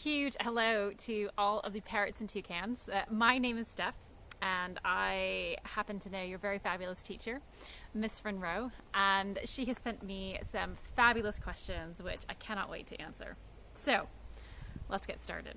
huge hello to all of the parrots and toucans. My name is Stef, and I happen to know your very fabulous teacher, Miss Monroe, and she has sent me some fabulous questions, which I cannot wait to answer. So, let's get started.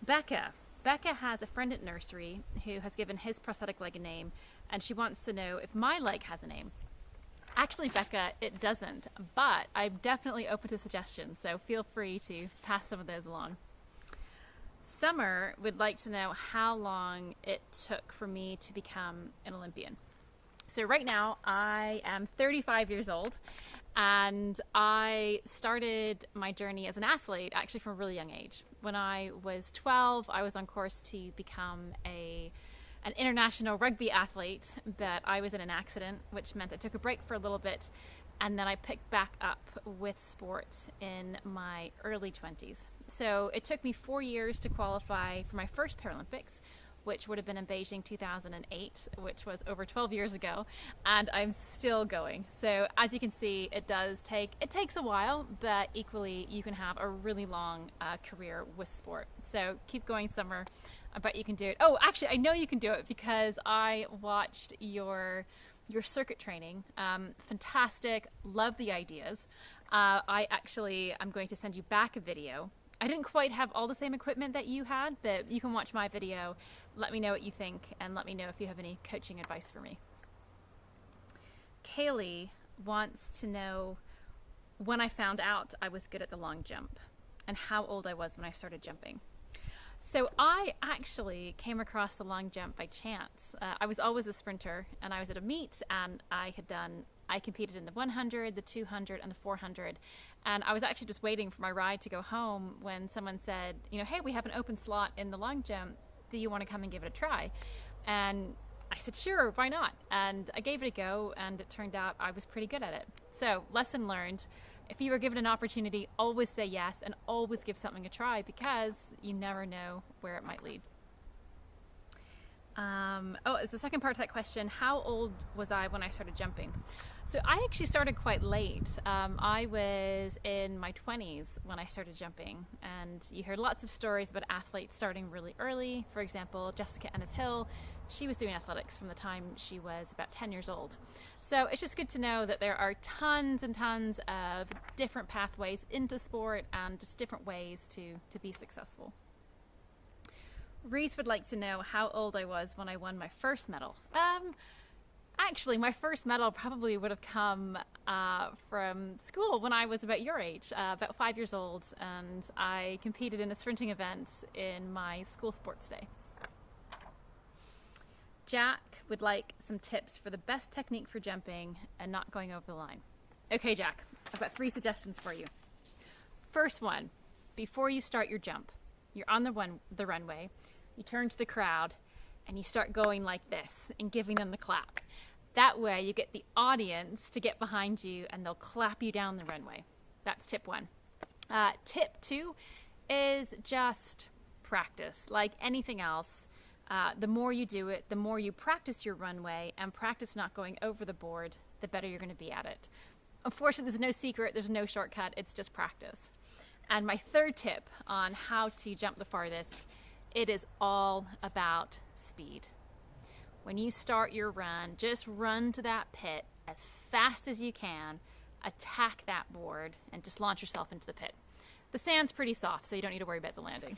Becca has a friend at nursery who has given his prosthetic leg a name, and she wants to know if my leg has a name. Actually, Becca, it doesn't, but I'm definitely open to suggestions, so feel free to pass some of those along. Summer would like to know how long it took for me to become an Olympian. So right now, I am 35 years old, and I started my journey as an athlete actually from a really young age. When I was 12, I was on course to become an international rugby athlete, but I was in an accident, which meant I took a break for a little bit, and then I picked back up with sports in my early 20s. So it took me 4 years to qualify for my first Paralympics, which would have been in Beijing 2008, which was over 12 years ago, and I'm still going. So as you can see, it takes a while, but equally you can have a really long career with sport. So keep going, Summer. I bet you can do it. Oh, actually, I know you can do it because I watched your circuit training. Fantastic. Love the ideas. I'm going to send you back a video. I didn't quite have all the same equipment that you had, but you can watch my video. Let me know what you think, and let me know if you have any coaching advice for me. Kaylee wants to know when I found out I was good at the long jump and how old I was when I started jumping. So I actually came across the long jump by chance. I was always a sprinter, and I was at a meet, and I competed in the 100, the 200, and the 400. And I was actually just waiting for my ride to go home when someone said, hey, we have an open slot in the long jump. Do you want to come and give it a try? And I said, sure, why not? And I gave it a go, and it turned out I was pretty good at it. So, lesson learned. If you were given an opportunity, always say yes and always give something a try because you never know where it might lead. It's the second part to that question. How old was I when I started jumping? So I actually started quite late. I was in my 20s when I started jumping, and you heard lots of stories about athletes starting really early. For example, Jessica Ennis-Hill, she was doing athletics from the time she was about 10 years old. So it's just good to know that there are tons and tons of different pathways into sport and just different ways to be successful. Reese would like to know how old I was when I won my first medal. Actually, my first medal probably would have come from school when I was about your age, about 5 years old, and I competed in a sprinting event in my school sports day. Jack would like some tips for the best technique for jumping and not going over the line. Okay, Jack, I've got 3 suggestions for you. First one, before you start your jump, you're on the runway, you turn to the crowd, and you start going like this and giving them the clap. That way you get the audience to get behind you and they'll clap you down the runway. That's tip 1. Tip 2 is just practice. Like anything else, the more you do it, the more you practice your runway and practice not going over the board, the better you're going to be at it. Unfortunately, there's no secret, there's no shortcut, it's just practice. And my third tip on how to jump the farthest, it is all about speed. When you start your run, just run to that pit as fast as you can, attack that board, and just launch yourself into the pit. The sand's pretty soft, so you don't need to worry about the landing.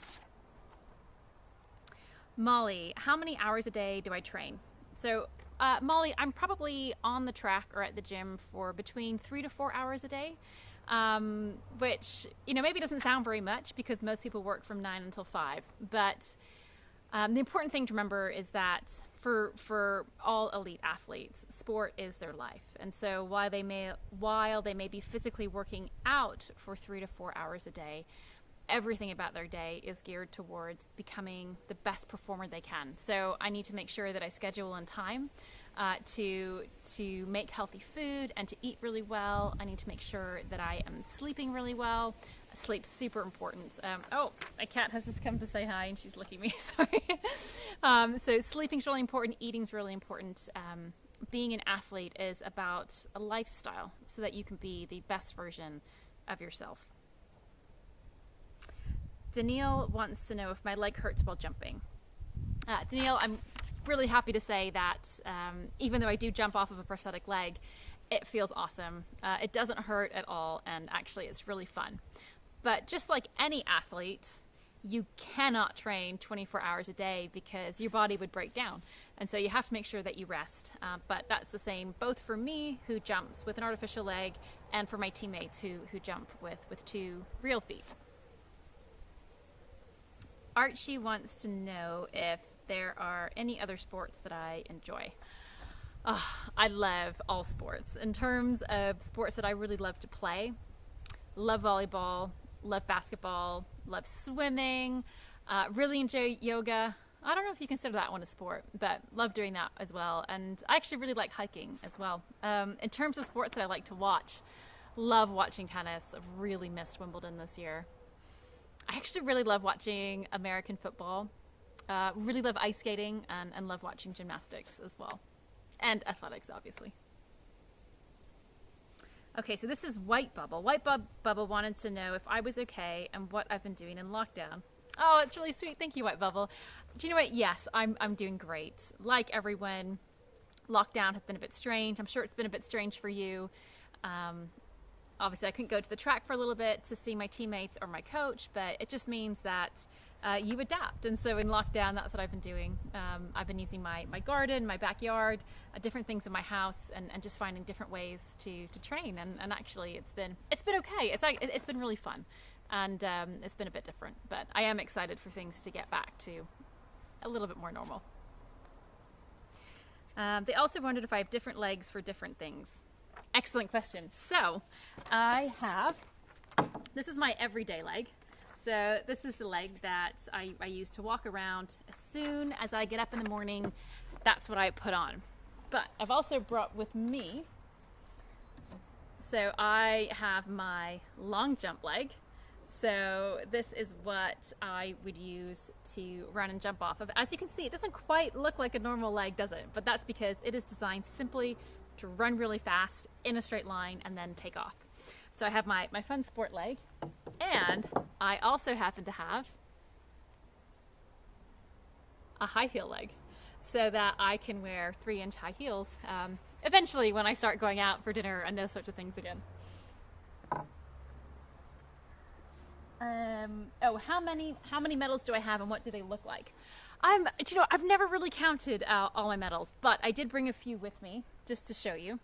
Molly, how many hours a day do I train? So, Molly, I'm probably on the track or at the gym for between 3 to 4 hours a day, which, maybe doesn't sound very much because most people work from 9 until 5. But the important thing to remember is that for all elite athletes, sport is their life. And so while they may be physically working out for 3 to 4 hours a day, everything about their day is geared towards becoming the best performer they can. So I need to make sure that I schedule in time to make healthy food and to eat really well. I need to make sure that I am sleeping really well. Sleep's super important. My cat has just come to say hi and she's licking me, sorry. So sleeping's really important, eating's really important. Being an athlete is about a lifestyle so that you can be the best version of yourself. Danielle wants to know if my leg hurts while jumping. Danielle, I'm really happy to say that even though I do jump off of a prosthetic leg, it feels awesome. It doesn't hurt at all, and actually it's really fun. But just like any athlete, you cannot train 24 hours a day because your body would break down. And so you have to make sure that you rest. But that's the same both for me, who jumps with an artificial leg, and for my teammates who jump with two real feet. Archie wants to know if there are any other sports that I enjoy. Oh, I love all sports. In terms of sports that I really love to play, love volleyball, love basketball, love swimming, really enjoy yoga. I don't know if you consider that one a sport, but love doing that as well. And I actually really like hiking as well. In terms of sports that I like to watch, love watching tennis. I've really missed Wimbledon this year. I actually really love watching American football. Really love ice skating and love watching gymnastics as well. And athletics, obviously. Okay, so this is White Bubble. White Bubble wanted to know if I was okay and what I've been doing in lockdown. Oh, it's really sweet. Thank you, White Bubble. Do you know what? Yes, I'm doing great. Like everyone, lockdown has been a bit strange. I'm sure it's been a bit strange for you. Obviously, I couldn't go to the track for a little bit to see my teammates or my coach, but it just means that you adapt. And so in lockdown, that's what I've been doing. I've been using my garden, my backyard, different things in my house, and just finding different ways to train. And actually, it's been okay. It's been really fun, and it's been a bit different. But I am excited for things to get back to a little bit more normal. They also wondered if I have different legs for different things. Excellent question. So this is my everyday leg. So this is the leg that I use to walk around. As soon as I get up in the morning, that's what I put on. But I've also brought with me, so I have my long jump leg. So this is what I would use to run and jump off of. As you can see, it doesn't quite look like a normal leg, does it? But that's because it is designed simply to run really fast in a straight line and then take off. So I have my fun sport leg, and I also happen to have a high heel leg so that I can wear 3-inch high heels eventually when I start going out for dinner and those sorts of things again. How many medals do I have and what do they look like? I've never really counted all my medals, but I did bring a few with me just to show you.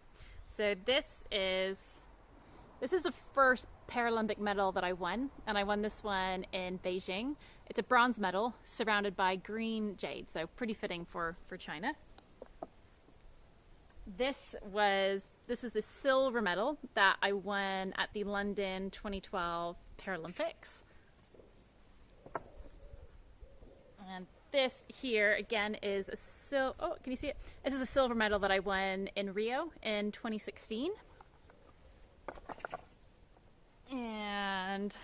So this is the first Paralympic medal that I won, and I won this one in Beijing. It's a bronze medal surrounded by green jade, so pretty fitting for China. This is the silver medal that I won at the London 2012 Paralympics. And this here again is can you see it? This is a silver medal that I won in Rio in 2016. And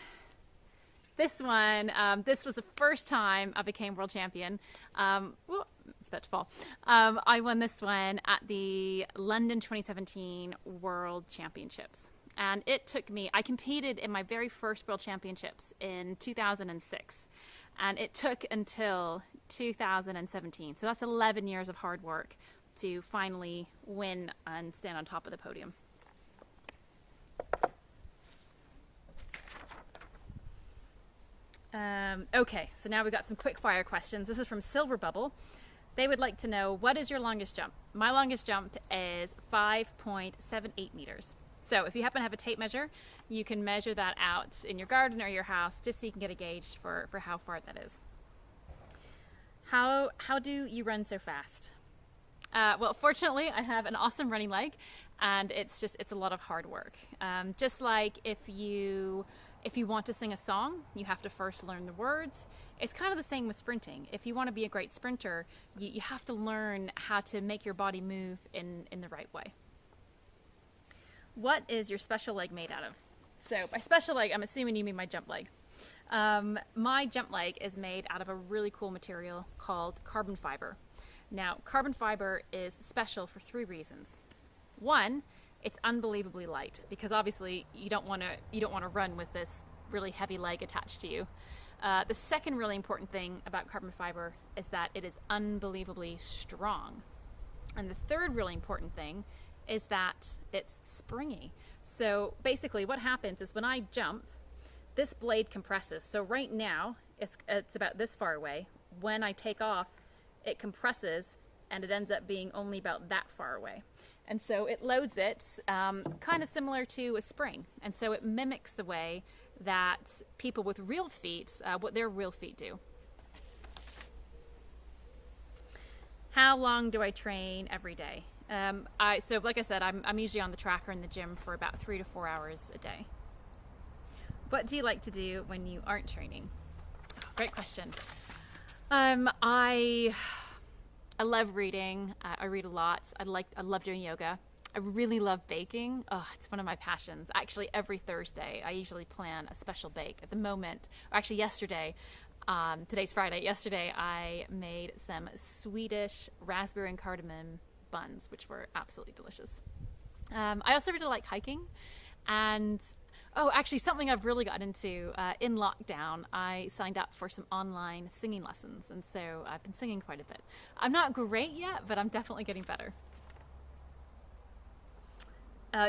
this one, this was the first time I became world champion. It's about to fall. I won this one at the London 2017 World Championships. And it took me, I competed in my very first World Championships in 2006. And it took until 2017. So that's 11 years of hard work to finally win and stand on top of the podium. Okay, so now we've got some quick fire questions. This is from Silver Bubble. They would like to know, what is your longest jump? My longest jump is 5.78 meters. So if you happen to have a tape measure, you can measure that out in your garden or your house just so you can get a gauge for how far that is. How do you run so fast? Well, fortunately, I have an awesome running leg, and it's a lot of hard work. Just like if you want to sing a song, you have to first learn the words. It's kind of the same with sprinting. If you want to be a great sprinter, you have to learn how to make your body move in the right way. What is your special leg made out of? So by special leg, I'm assuming you mean my jump leg. My jump leg is made out of a really cool material called carbon fiber. Now, carbon fiber is special for 3 reasons. One, it's unbelievably light because obviously you don't want to run with this really heavy leg attached to you. The second really important thing about carbon fiber is that it is unbelievably strong. And the third really important thing is that it's springy. So basically what happens is when I jump, this blade compresses. So right now it's about this far away. When I take off, it compresses and it ends up being only about that far away. And so it loads it kind of similar to a spring. And so it mimics the way that people with real feet, what their real feet do. How long do I train every day? So like I said, I'm usually on the track or in the gym for about 3 to 4 hours a day. What do you like to do when you aren't training? Oh, great question. I love reading. I read a lot. I love doing yoga. I really love baking. Oh, it's one of my passions. Actually, every Thursday, I usually plan a special bake. At the moment, or actually yesterday, today's Friday. Yesterday, I made some Swedish raspberry and cardamom buns, which were absolutely delicious. I also really like hiking. And, oh, actually, something I've really got into in lockdown, I signed up for some online singing lessons. And so I've been singing quite a bit. I'm not great yet, but I'm definitely getting better.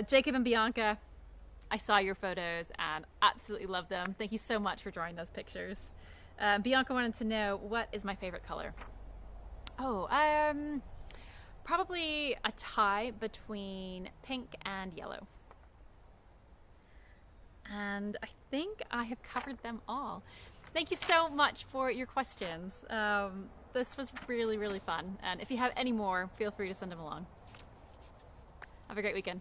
Jacob and Bianca, I saw your photos and absolutely love them. Thank you so much for drawing those pictures. Bianca wanted to know, what is my favorite color? Oh, probably a tie between pink and yellow. And I think I have covered them all. Thank you so much for your questions. This was really, really fun. And if you have any more, feel free to send them along. Have a great weekend.